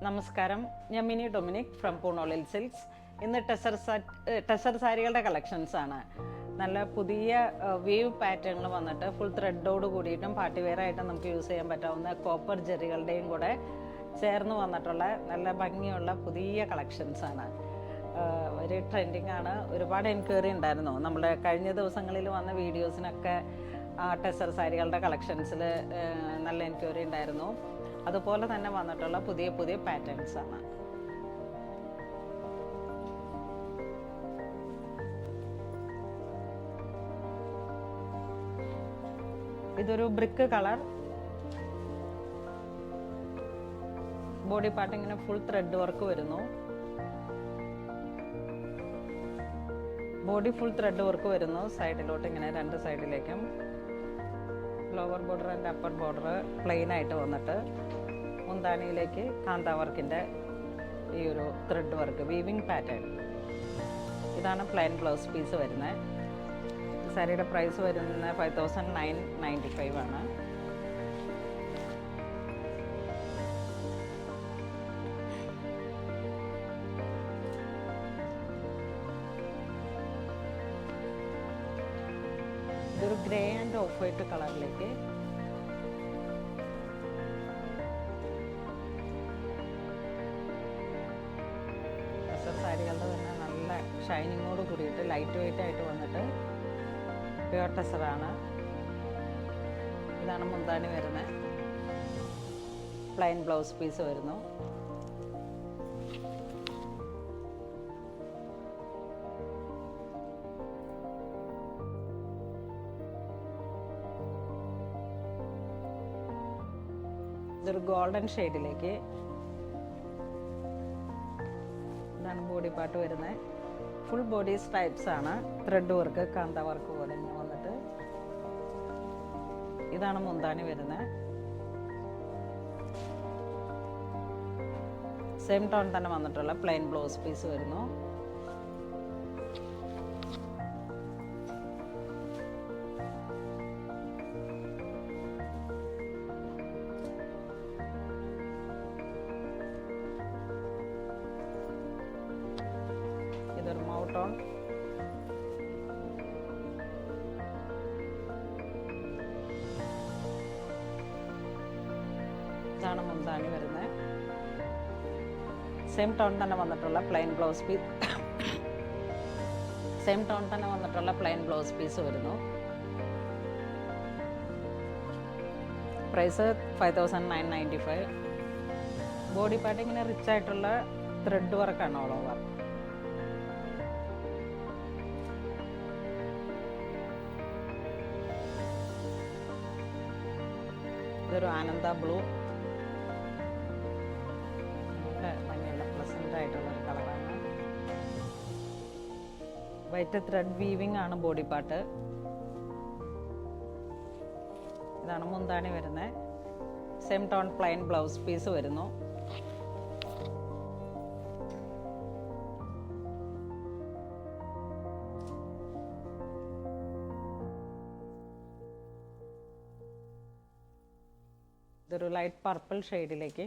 നമസ്കാരം, ഞാൻ mini Dominic from പൂണോളിൽ silks. ഇന്ന് ടെസർ സാരികളുടെ കളക്ഷൻസ് ആണ്. നല്ല പുതിയ വേവ് പാറ്റേണുകൾ വന്നിട്ട് ഫുൾ ത്രെഡോട് കൂടിയിട്ടും പാർട്ടി വെയർ ആയിട്ടും നമുക്ക് യൂസ് ചെയ്യാൻ പറ്റാവുന്ന കോപ്പർ ജെറികളുടെയും കൂടെ ചേർന്ന് വന്നിട്ടുള്ള നല്ല ഭംഗിയുള്ള പുതിയ കളക്ഷൻസ് ആണ്. ഒരു ട്രെൻഡിങ് ആണ്. ഒരുപാട് എൻക്വയറി ഉണ്ടായിരുന്നു. നമ്മുടെ കഴിഞ്ഞ ദിവസങ്ങളിൽ വന്ന വീഡിയോസിനൊക്കെ ടെസർ സാരികളുടെ കളക്ഷൻസിൽ നല്ല എൻക്വയറി ഉണ്ടായിരുന്നു. അതുപോലെ തന്നെ വന്നിട്ടുള്ള പുതിയ പുതിയ പാറ്റേൺസ് ആണ്. ഇതൊരു ബ്രിക്ക് കളർ, ബോഡി പാർട്ട് ഇങ്ങനെ ഫുൾ ത്രെഡ് വർക്ക് വരുന്നു. ബോഡി ഫുൾ ത്രെഡ് വർക്ക് വരുന്നു. സൈഡിലോട്ട് ഇങ്ങനെ രണ്ട് സൈഡിലേക്കും lower border and upper border plain ആയിട്ട് വന്നിട്ട് മുന്താണിയിലേക്ക് കാന്ത വർക്കിൻ്റെ ഈ ഒരു ത്രെഡ് വർക്ക് വീവിങ് പാറ്റേൺ. ഇതാണ് പ്ലെയിൻ ബ്ലൗസ് പീസ് വരുന്നത്. സാരിയുടെ പ്രൈസ് വരുന്നത് 5995 ആണ്. ഇതൊരു ഗ്രേ ആൻഡ് ഓഫ് വൈറ്റ് കളറിലേക്ക് ടെസർ സാരികളുടെ തന്നെ നല്ല ഷൈനിങ്ങോട് കൂടിയിട്ട് ലൈറ്റ് വെയിറ്റ് ആയിട്ട് വന്നിട്ട് പ്യുവർ ടെസറാണ്. ഇതാണ് മുന്താണി വരുന്നത്. പ്ലെയിൻ ബ്ലൗസ് പീസ് വരുന്നു. ഇതൊരു ഗോൾഡൻ ഷെയ്ഡിലേക്ക്. ഇതാണ് ബോഡി പാർട്ട് വരുന്നത്. ഫുൾ ബോഡി സ്ട്രൈപ്സ് ആണ്. ത്രെഡ് വർക്ക്, കാന്ത വർക്ക് പോലെ ഇങ്ങനെ വന്നിട്ട്. ഇതാണ് മുന്താണി വരുന്നത്. സെയിം ടോൺ തന്നെ വന്നിട്ടുള്ള പ്ലെയിൻ ബ്ലൗസ് പീസ് വരുന്നു. ഇതൊരു മൗട്ടോൺ. ഇതാണ് മുന്താണി വരുന്നത്. സെയിം ടോൺ തന്നെ വന്നിട്ടുള്ള plain blouse piece. Same tone തന്നെ വന്നിട്ടുള്ള പ്ലെയിൻ ബ്ലൗസ് പീസ് വരുന്നു. പ്രൈസ് 5995. ബോഡി പാർട്ട് ഇങ്ങനെ റിച്ച് ആയിട്ടുള്ള ത്രെഡ് വർക്കാണ് ഓൾ ഓവർ. ഇതൊരു ആനന്ദ ബ്ലൂ. ഭംഗിയുള്ള പ്ലസന്റ് ആയിട്ടുള്ള ഒരു കളറാണ്. വൈറ്റ് ത്രെഡ് വീവിംഗ് ആണ് ബോഡി പാർട്ട്. ഇതാണ് മുന്താണി വരുന്നത്. Same tone plain blouse piece വരുന്നു. ഇതൊരു ലൈറ്റ് പർപ്പിൾ ഷെയ്ഡിലേക്ക്.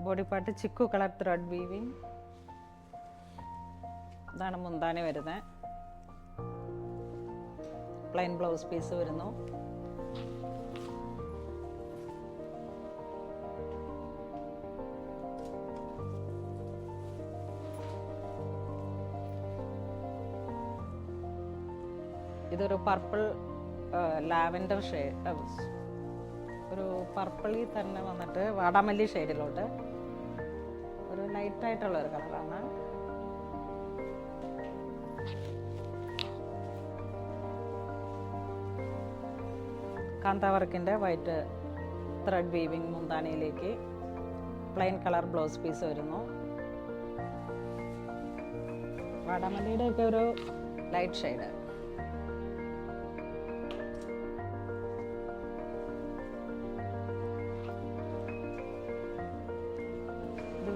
Body part chikoo colour thread weaving. ഇതാണ് മുന്താണി വരുന്നത്. പ്ലെയിൻ ബ്ലൗസ് പീസ് വരുന്നു. ഇതൊരു പർപ്പിൾ ലാവൻഡർ ഷെയ്ഡ്, ഒരു പർപ്പിളിൽ തന്നെ വന്നിട്ട് വാടാമല്ലി ഷെയ്ഡിലോട്ട് ഒരു ലൈറ്റായിട്ടുള്ള ഒരു കളറാണ്. കാന്ത വർക്കിൻ്റെ വൈറ്റ് ത്രെഡ് വീവിങ് മുന്താണിയിലേക്ക് പ്ലെയിൻ കളർ ബ്ലൗസ് പീസ് വരുന്നു. വാടാമല്ലിയുടെ ഒക്കെ ഒരു ലൈറ്റ് ഷെയ്ഡ്.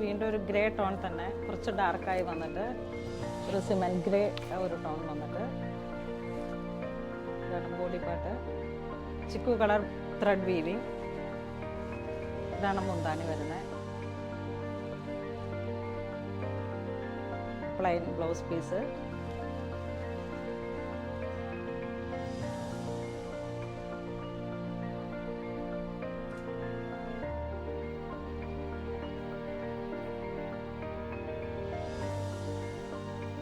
വീണ്ടും ഒരു ഗ്രേ ടോൺ തന്നെ കുറച്ച് ഡാർക്കായി വന്നിട്ട് ഒരു സിമെന്റ് ഗ്രേ ഒരു ടോൺ വന്നിട്ട്. ഇതാണ് body part. Chikoo colour thread weaving. ഇതാണ് മുന്താണി വരുന്നത്. Plain blouse piece.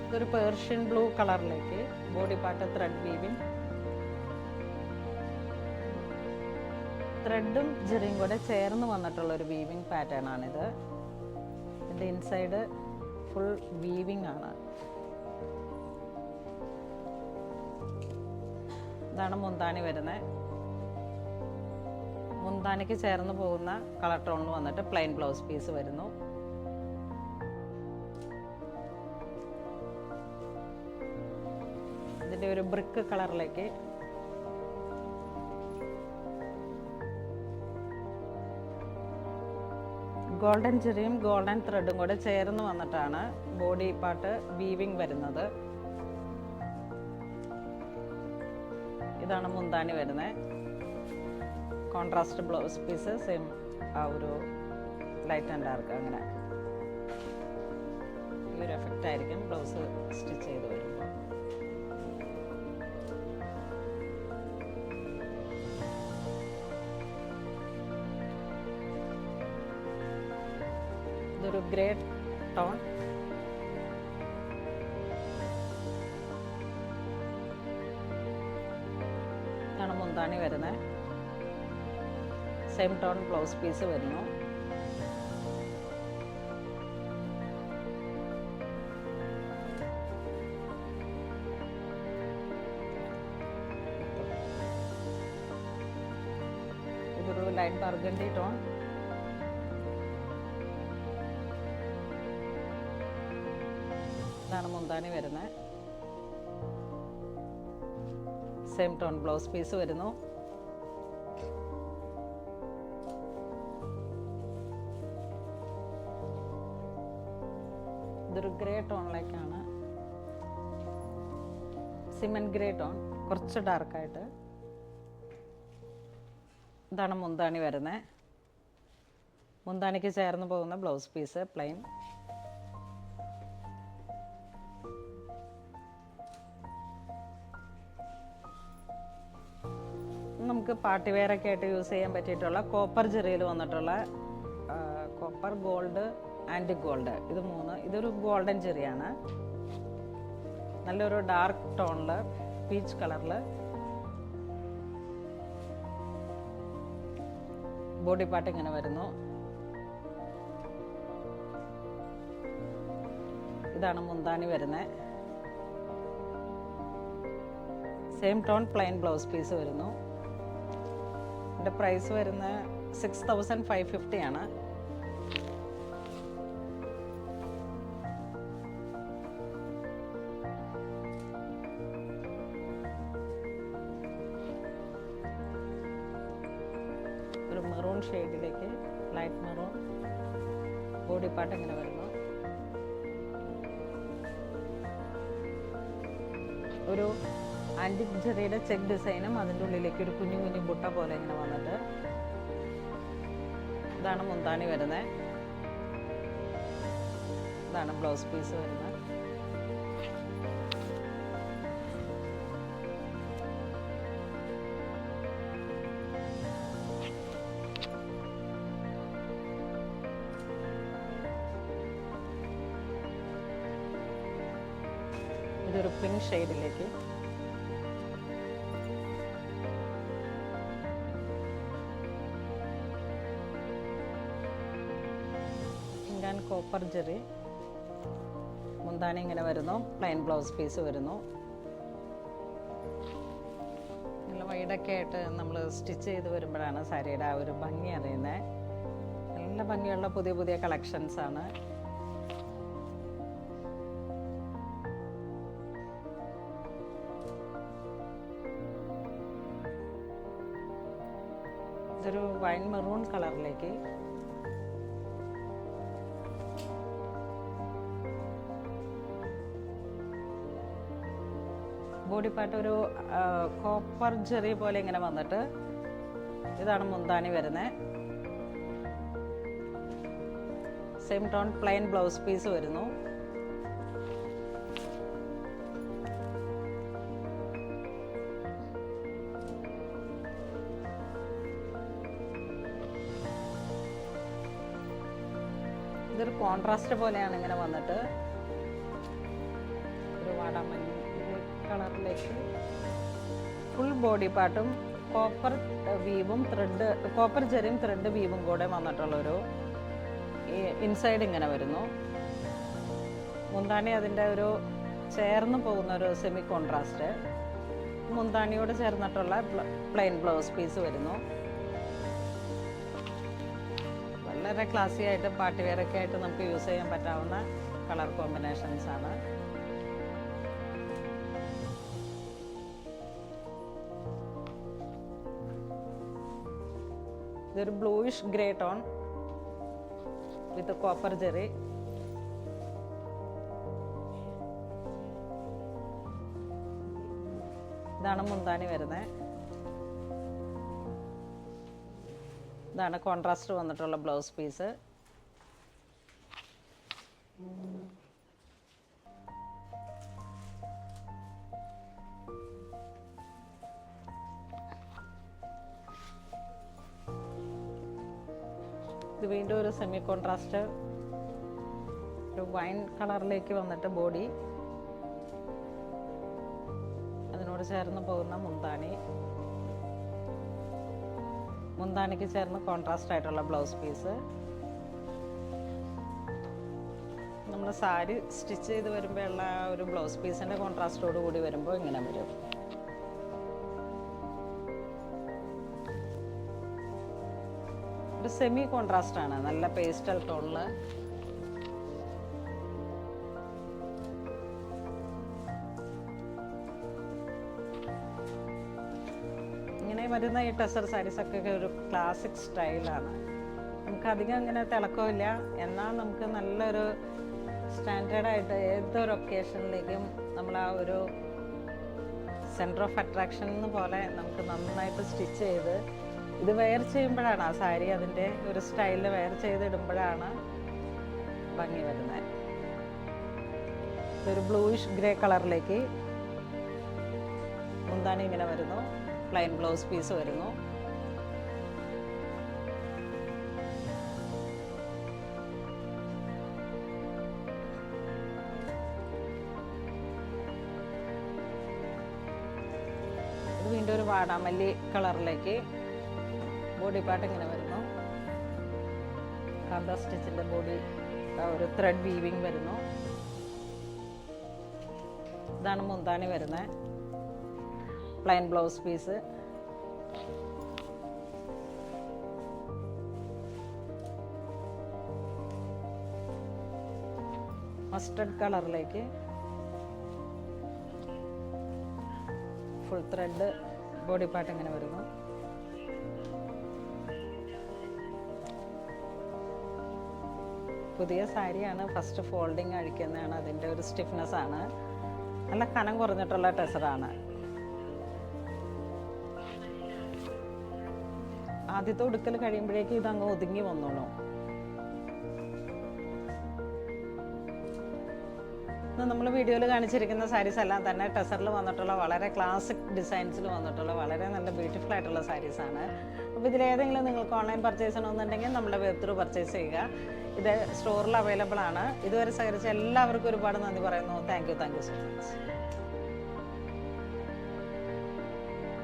ഇതൊരു പേർഷ്യൻ ബ്ലൂ കളറിലേക്ക് ബോഡി പാർട്ട് ത്രെഡ് വീവിങ്. ത്രെഡും ജെറിയും കൂടെ ചേർന്ന് വന്നിട്ടുള്ള ഒരു വീവിങ് പാറ്റേൺ ആണിത്. ഇതിൻ്റെ ഇൻസൈഡ് ഫുൾ വീവിങ് ആണ്. ഇതാണ് മുന്താണി വരുന്നത്. മുന്താണിക്ക് ചേർന്ന് പോകുന്ന കളർ ടോണിൽ വന്നിട്ട് പ്ലെയിൻ ബ്ലൗസ് പീസ് വരുന്നു. ഇതിൻ്റെ ഒരു ബ്രിക്ക് കളറിലേക്ക് ഗോൾഡൻ ചെറിയും ഗോൾഡൻ ത്രെഡും കൂടെ ചേർന്ന് വന്നിട്ടാണ് ബോഡി പാർട്ട് വീവിങ് വരുന്നത്. ഇതാണ് മുന്താണി വരുന്നത്. കോൺട്രാസ്റ്റ് ബ്ലൗസ് പീസ് സെയിം ആ ഒരു ലൈറ്റ് ആൻഡ് ഡാർക്ക് അങ്ങനെ ഈ ഒരു എഫക്റ്റ് ആയിരിക്കും ബ്ലൗസ് സ്റ്റിച്ച് ചെയ്ത് വരുമ്പോൾ. ഇതൊരു ഗ്രേ ടോൺ. ഇതാണ് മുന്താണി വരുന്നത്. സെയിം ടോൺ ബ്ലൗസ് പീസ് വരുന്നു. ഇതൊരു ലൈറ്റ് ബർഗണ്ടി ടോൺ. ഇതാണ് മുന്താണി വരുന്നത്. സെയിം ടോൺ ബ്ലൗസ് പീസ് വരുന്നു. ഇതൊരു ഗ്രേ ടോണിലേക്കാണ്. സിമെന്റ് ഗ്രേ ടോൺ, കുറച്ച് ഡാർക്കായിട്ട്. ഇതാണ് മുന്താണി വരുന്നത്. മുന്താണിക്ക് ചേർന്ന് പോകുന്ന ബ്ലൗസ് പീസ് പ്ലെയിൻ. നമുക്ക് പാർട്ടി വെയർ ഒക്കെ ആയിട്ട് യൂസ് ചെയ്യാൻ പറ്റിയിട്ടുള്ള കോപ്പർ ജെറിയിൽ വന്നിട്ടുള്ള കോപ്പർ, ഗോൾഡ്, ആൻറ്റിക് ഗോൾഡ്, ഇത് മൂന്ന്. ഇതൊരു ഗോൾഡൻ ജെറിയാണ്. നല്ലൊരു ഡാർക്ക് ടോണിൽ പീച്ച് കളറിൽ ബോഡി പാർട്ട് ഇങ്ങനെ വരുന്നു. ഇതാണ് മുന്താണി വരുന്നത്. Same tone plain blouse piece വരുന്നു. ഇതിൻ്റെ പ്രൈസ് വരുന്നത് 6550 ആണ്. ഒരു മെറൂൺ ഷെയ്ഡിലേക്ക് ലൈറ്റ് മെറൂൺ ബോഡി പാർട്ട് ഇങ്ങനെ വരുന്നു. ഒരു ആൻറ്റിക് ജെറിയുടെ ചെക്ക് ഡിസൈനും അതിൻ്റെ ഉള്ളിലേക്ക് ഒരു കുഞ്ഞു കുഞ്ഞു ബുട്ട പോലെ ഇങ്ങനെ വന്നിട്ട് ഇതാണ് മുന്താണി വരുന്നത്. ഇതാണ് ബ്ലൗസ് പീസ് വരുന്നത്. ഇതൊരു പിങ്ക് ഷെയ്ഡിലേക്ക് കോപ്പർ ജെറി. മുന്താണി ഇങ്ങനെ വരുന്നു. പ്ലെയിൻ ബ്ലൗസ് പീസ് വരുന്നു. നല്ല വൈഡൊക്കെ ആയിട്ട് നമ്മൾ സ്റ്റിച്ച് ചെയ്ത് വരുമ്പോഴാണ് സാരിയുടെ ആ ഒരു ഭംഗി അറിയുന്നത്. നല്ല ഭംഗിയുള്ള പുതിയ പുതിയ കളക്ഷൻസ് ആണ്. ഇതൊരു വൈൻ മെറൂൺ കളറിലേക്ക് ബോഡി പാർട്ട് ഒരു കോപ്പർ ജെറി പോലെ ഇങ്ങനെ വന്നിട്ട് ഇതാണ് മുന്താണി വരുന്നത്. Same tone plain blouse piece വരുന്നു. ഇതൊരു കോൺട്രാസ്റ്റ് പോലെയാണ് ഇങ്ങനെ വന്നിട്ട് ഒരു വാടാമല്ലി കളറിലേക്ക് ഫുൾ ബോഡി പാർട്ടും കോപ്പർ വീവും ത്രെഡ്, കോപ്പർ ജെറിയും ത്രെഡ് വീവും കൂടെ വന്നിട്ടുള്ളൊരു ഇൻസൈഡ് ഇങ്ങനെ വരുന്നു. മുന്താണി അതിൻ്റെ ഒരു ചേർന്ന് പോകുന്ന ഒരു സെമി കോൺട്രാസ്റ്റ്, മുന്താണിയോട് ചേർന്നിട്ടുള്ള പ്ലെയിൻ ബ്ലൗസ് പീസ് വരുന്നു. വളരെ ക്ലാസി ആയിട്ട് പാർട്ടി വെയർ ഒക്കെ ആയിട്ട് നമുക്ക് യൂസ് ചെയ്യാൻ പറ്റാവുന്ന കളർ കോമ്പിനേഷൻസ് ആണ്. ഇതൊരു ബ്ലൂയിഷ് ഗ്രേ ടോൺ വിത്ത് കോപ്പർ ജെറി. ഇതാണ് മുന്താണി വരുന്നത്. ഇതാണ് കോൺട്രാസ്റ്റ് വന്നിട്ടുള്ള ബ്ലൗസ് പീസ്. ഇത് വീണ്ടും ഒരു സെമി കോൺട്രാസ്റ്റ്, ഒരു വൈൻ കളറിലേക്ക് വന്നിട്ട് ബോഡി, അതിനോട് ചേർന്ന് പോകുന്ന മുന്താണി, മുന്താണിക്ക് ചേർന്ന് കോൺട്രാസ്റ്റ് ആയിട്ടുള്ള ബ്ലൗസ് പീസ്. നമ്മൾ സാരി സ്റ്റിച്ച് ചെയ്ത് വരുമ്പോൾ ഉള്ള ഒരു ബ്ലൗസ് പീസിൻ്റെ കോൺട്രാസ്റ്റോട് കൂടി വരുമ്പോൾ ഇങ്ങനെ വരും. ഒരു സെമി കോൺട്രാസ്റ്റ് ആണ്, നല്ല പേസ്റ്റൽ ടോണിൽ. ഇങ്ങനെ വരുന്ന ഈ ടെസർ സാരീസൊക്കെ ഒരു ക്ലാസിക് സ്റ്റൈലാണ്. നമുക്ക് അധികം ഇങ്ങനെ തിളക്കമില്ല, എന്നാൽ നമുക്ക് നല്ലൊരു സ്റ്റാൻഡേർഡായിട്ട് ഏതൊരു ഒക്കേഷനിലേക്കും നമ്മൾ ആ ഒരു സെൻറ്റർ ഓഫ് അട്രാക്ഷൻ പോലെ നമുക്ക് നന്നായിട്ട് സ്റ്റിച്ച് ചെയ്ത് ഇത് വെയർ ചെയ്യുമ്പോഴാണ്, ആ സാരി അതിൻ്റെ ഒരു സ്റ്റൈലിൽ വെയർ ചെയ്തിടുമ്പോഴാണ് ഭംഗി വരുന്നത്. ഇതൊരു ബ്ലൂയിഷ് ഗ്രേ കളറിലേക്ക് മുന്താണി ഇങ്ങനെ വരുന്നു, പ്ലെയിൻ ബ്ലൗസ് പീസ് വരുന്നു. ഇത് വീണ്ടും ഒരു വാടാമല്ലി കളറിലേക്ക് ബോഡി പാർട്ട് ഇങ്ങനെ വരുന്നു. കാന്ത സ്റ്റിച്ചിൻ്റെ ബോഡി ഒരു ത്രെഡ് വീവിങ് വരുന്നു. ഇതാണ് മുന്താണി വരുന്നത്, പ്ലെയിൻ ബ്ലൗസ് പീസ്. മസ്റ്റർഡ് കളറിലേക്ക് ഫുൾ ത്രെഡ് ബോഡി പാർട്ട് ഇങ്ങനെ വരുന്നു. പുതിയ സാരിയാണ്, ഫസ്റ്റ് ഫോൾഡിങ് അഴിക്കുന്നതാണ്, അതിൻ്റെ ഒരു സ്റ്റിഫ്നെസ് ആണ്. നല്ല കനം കുറഞ്ഞിട്ടുള്ള ടെസറാണ്. ആദ്യത്തെ ഉടുക്കൽ കഴിയുമ്പോഴേക്കും ഇതങ്ങ് ഒതുങ്ങി വന്നോളൂ. നമ്മൾ വീഡിയോയിൽ കാണിച്ചിരിക്കുന്ന സാരീസ് എല്ലാം തന്നെ ടെസറിൽ വന്നിട്ടുള്ള വളരെ ക്ലാസിക് ഡിസൈൻസിൽ വന്നിട്ടുള്ള വളരെ നല്ല ബ്യൂട്ടിഫുൾ ആയിട്ടുള്ള സാരീസാണ്. അപ്പോൾ ഇതിലേതെങ്കിലും നിങ്ങൾക്ക് ഓൺലൈൻ പർച്ചേസ് ചെയ്യണമെന്നുണ്ടെങ്കിൽ നമ്മുടെ വെബ് ത്രൂ പർച്ചേസ് ചെയ്യുക. ഇത് സ്റ്റോറിൽ അവൈലബിൾ ആണ്. ഇതുവരെ സഹകരിച്ച എല്ലാവർക്കും ഒരുപാട് നന്ദി പറയുന്നു. Thank you so much.